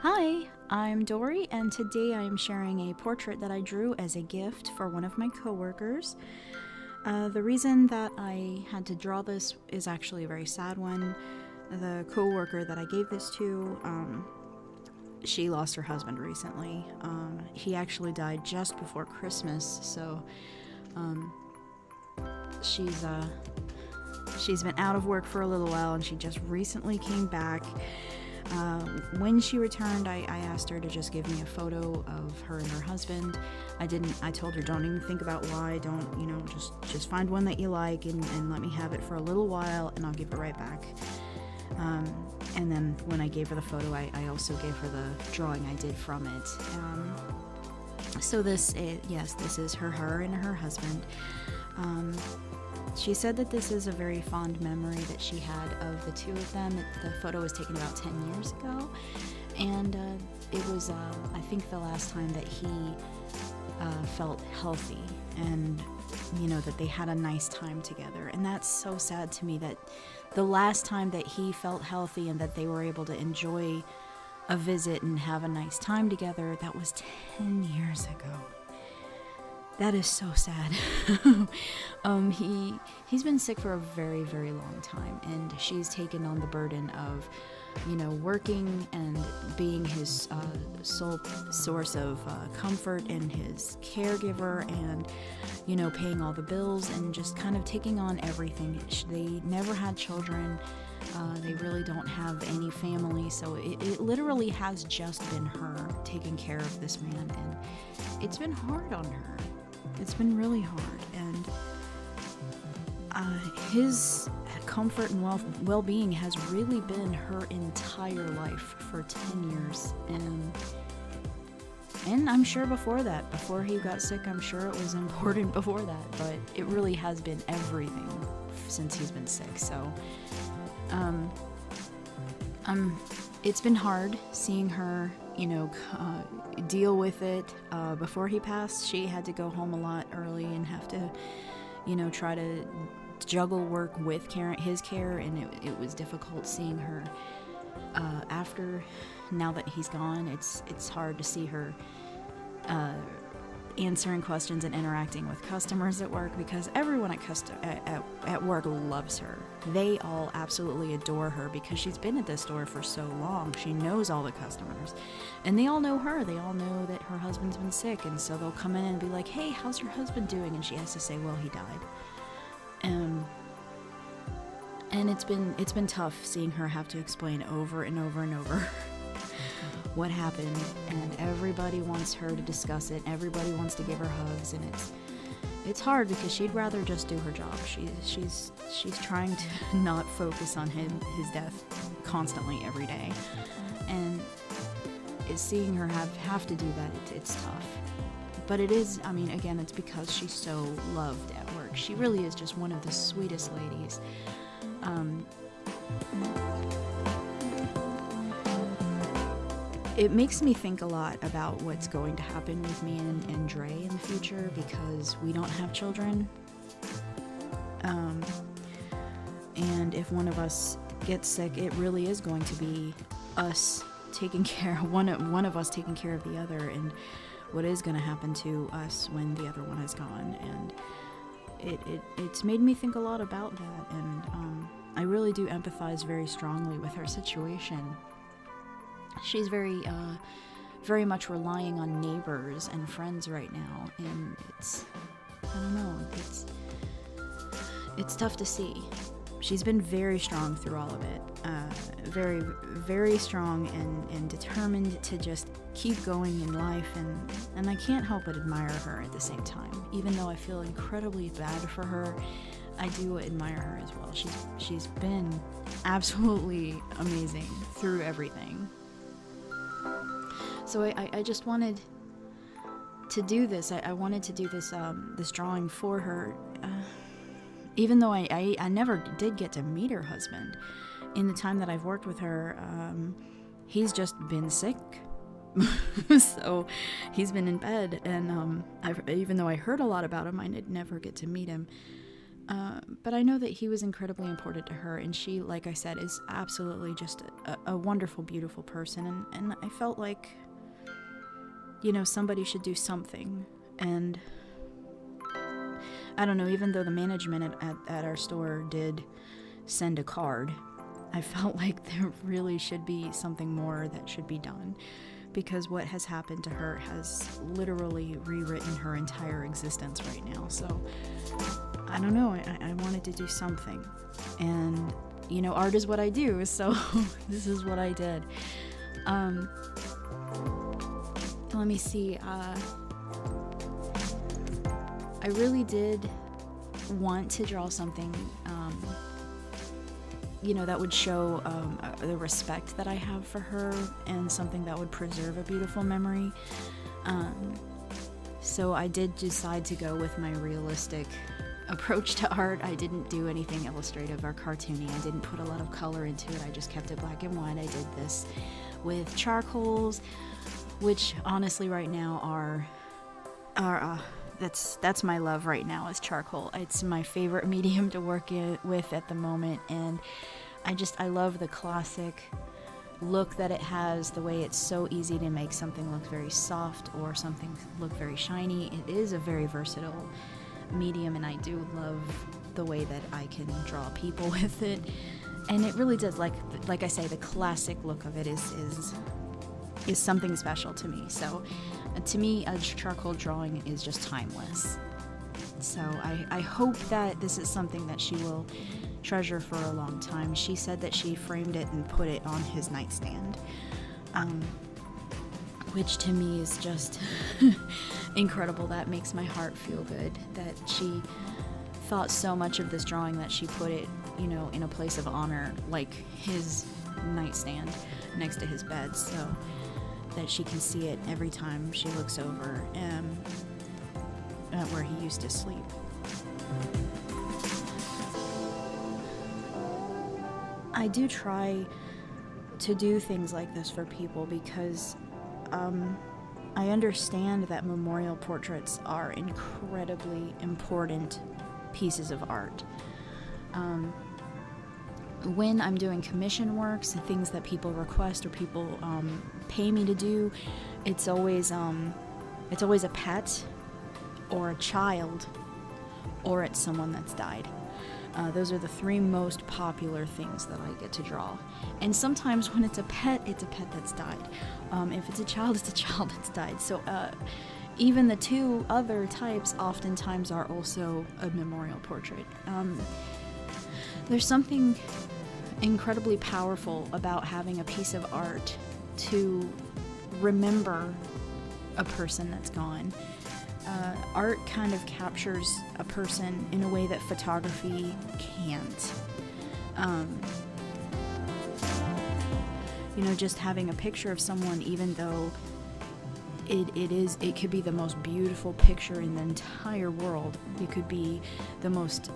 Hi, I'm Dory, and today I am sharing a portrait that I drew as a gift for one of my coworkers. The reason that I had to draw this is actually a very sad one. The coworker that I gave this to, she lost her husband recently. He actually died just before Christmas, so she's been out of work for a little while, and she just recently came back. When she returned, I asked her to just give me a photo of her and her husband. I told her, don't even think about why, just find one that you like and let me have it for a little while and I'll give it right back. And then when I gave her the photo, I also gave her the drawing I did from it. So this is her and her husband. She said that this is a very fond memory that she had of the two of them. The photo was taken about 10 years ago, and it was, I think, the last time that he felt healthy and, that they had a nice time together. And that's so sad to me, that the last time that he felt healthy and that they were able to enjoy a visit and have a nice time together, that was 10 years ago. That is so sad. He's been sick for a very, very long time, and she's taken on the burden of, working and being his sole source of comfort and his caregiver, and, paying all the bills and just kind of taking on everything. They never had children. They really don't have any family, so it literally has just been her taking care of this man, and it's been hard on her. It's been really hard, and his comfort and well-being has really been her entire life for 10 years, and I'm sure before he got sick, I'm sure it was important before that, but it really has been everything since he's been sick. So it's been hard seeing her deal with it. Before he passed, she had to go home a lot early and have to try to juggle work with his care, and it was difficult seeing her after. Now that he's gone, it's hard to see her answering questions and interacting with customers at work, because everyone at work loves her. They all absolutely adore her because she's been at this store for so long. She knows all the customers, and they all know her. They all know that her husband's been sick, and so they'll come in and be like, "Hey, how's your husband doing?" And she has to say, "Well, he died." And it's been tough seeing her have to explain over and over and over what happened, and everybody wants her to discuss it. Everybody wants to give her hugs, and it's hard because she'd rather just do her job. She's trying to not focus on his death constantly every day, and seeing her have to do that, it's tough. But it is, again, it's because she's so loved at work. She really is just one of the sweetest ladies. It makes me think a lot about what's going to happen with me and Dre in the future, because we don't have children. And if one of us gets sick, it really is going to be us taking care, one of us taking care of the other, and what is going to happen to us when the other one is gone. And it's made me think a lot about that, and I really do empathize very strongly with her situation. She's very much relying on neighbors and friends right now, and it's tough to see. She's been very strong through all of it, very, very strong and determined to just keep going in life, and I can't help but admire her at the same time. Even though I feel incredibly bad for her, I do admire her as well. She's been absolutely amazing through everything. So I just wanted to do this. I wanted to do this this drawing for her, even though I never did get to meet her husband. In the time that I've worked with her, he's just been sick. So he's been in bed, and even though I heard a lot about him, I did never get to meet him. But I know that he was incredibly important to her, and she, like I said, is absolutely just a wonderful, beautiful person. And I felt like, somebody should do something. And I don't know, even though the management at our store did send a card, I felt like there really should be something more that should be done, because what has happened to her has literally rewritten her entire existence right now. So I don't know, I wanted to do something, and art is what I do, so this is what I did. Let me see, I really did want to draw something that would show the respect that I have for her, and something that would preserve a beautiful memory. So I did decide to go with my realistic approach to art. I didn't do anything illustrative or cartoony. I didn't put a lot of color into it. I just kept it black and white. I did this with charcoals, which honestly right now are that's my love right now, is charcoal. It's my favorite medium to work with at the moment, and I love the classic look that it has, the way it's so easy to make something look very soft or something look very shiny. It is a very versatile medium, and I do love the way that I can draw people with it, and it really does, like I say, the classic look of it is something special to me. So to me, a charcoal drawing is just timeless. So I hope that this is something that she will treasure for a long time. She said that she framed it and put it on his nightstand, which to me is just incredible. That makes my heart feel good, that she thought so much of this drawing that she put it, in a place of honor, like his nightstand next to his bed, so that she can see it every time she looks over where he used to sleep. I do try to do things like this for people because I understand that memorial portraits are incredibly important pieces of art. When I'm doing commission works and things that people request or people pay me to do, it's always a pet or a child, or it's someone that's died. Those are the three most popular things that I get to draw. And sometimes when it's a pet that's died. If it's a child, it's a child that's died. So even the two other types oftentimes are also a memorial portrait. There's something incredibly powerful about having a piece of art to remember a person that's gone. Art kind of captures a person in a way that photography can't. Just having a picture of someone, even though it could be the most beautiful picture in the entire world. It could be the most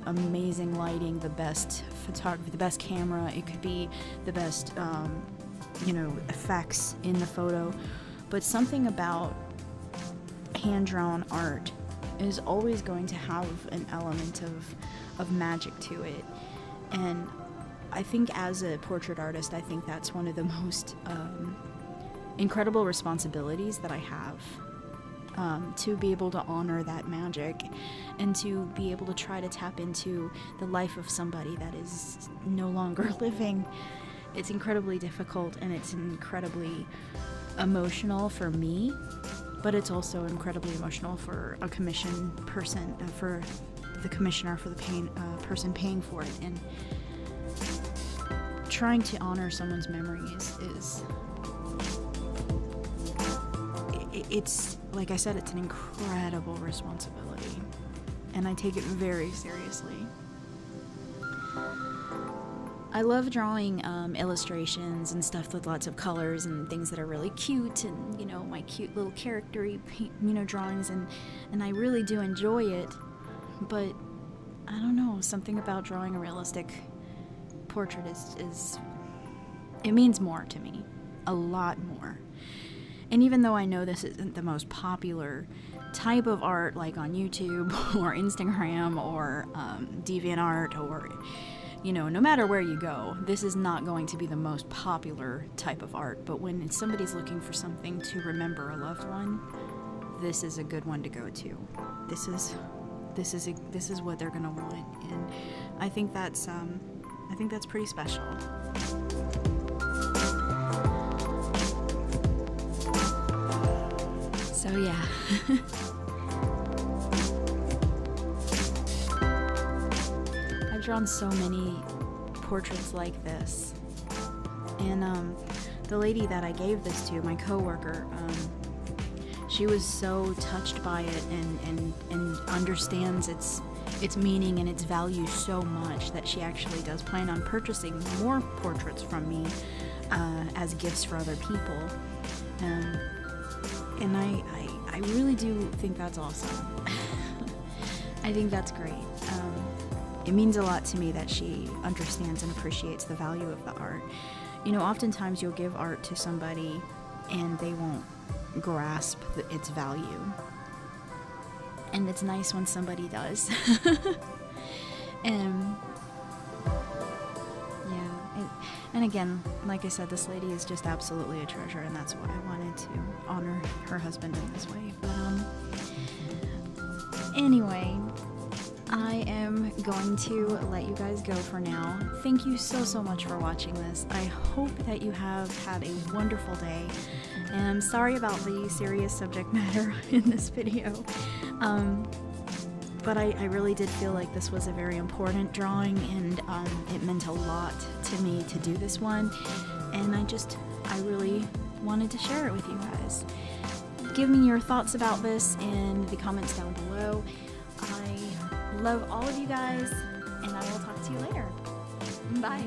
amazing lighting, the best photography, the best camera. It could be the best, effects in the photo. But something about hand-drawn art is always going to have an element of magic to it. And I think as a portrait artist, I think that's one of the most incredible responsibilities that I have, to be able to honor that magic and to be able to try to tap into the life of somebody that is no longer living. It's incredibly difficult, and it's incredibly emotional for me, but it's also incredibly emotional for a commission person, for the commissioner, for the person paying for it. And trying to honor someone's memories is it's, like I said, it's an incredible responsibility, and I take it very seriously. I love drawing illustrations and stuff with lots of colors and things that are really cute, and my cute little character-y drawings, and I really do enjoy it. But I don't know, something about drawing a realistic portrait is it means more to me, a lot more. And even though I know this isn't the most popular type of art like on YouTube or Instagram or DeviantArt or, no matter where you go, this is not going to be the most popular type of art. But when somebody's looking for something to remember a loved one, this is a good one to go to. This is what they're gonna want, and I think that's pretty special. So yeah. I've drawn so many portraits like this, and the lady that I gave this to, my coworker, she was so touched by it and understands its meaning and its value so much that she actually does plan on purchasing more portraits from me as gifts for other people. And I really do think that's awesome. I think that's great. It means a lot to me that she understands and appreciates the value of the art. Oftentimes you'll give art to somebody and they won't grasp its value. And it's nice when somebody does. And again, like I said, this lady is just absolutely a treasure, and that's why I wanted to honor her husband in this way. But anyway, I am going to let you guys go for now. Thank you so much for watching this. I hope that you have had a wonderful day, and I'm sorry about the serious subject matter in this video. But I really did feel like this was a very important drawing, and it meant a lot to me to do this one, and I really wanted to share it with you guys. Give me your thoughts about this in the comments down below. I love all of you guys, and I will talk to you later. Bye.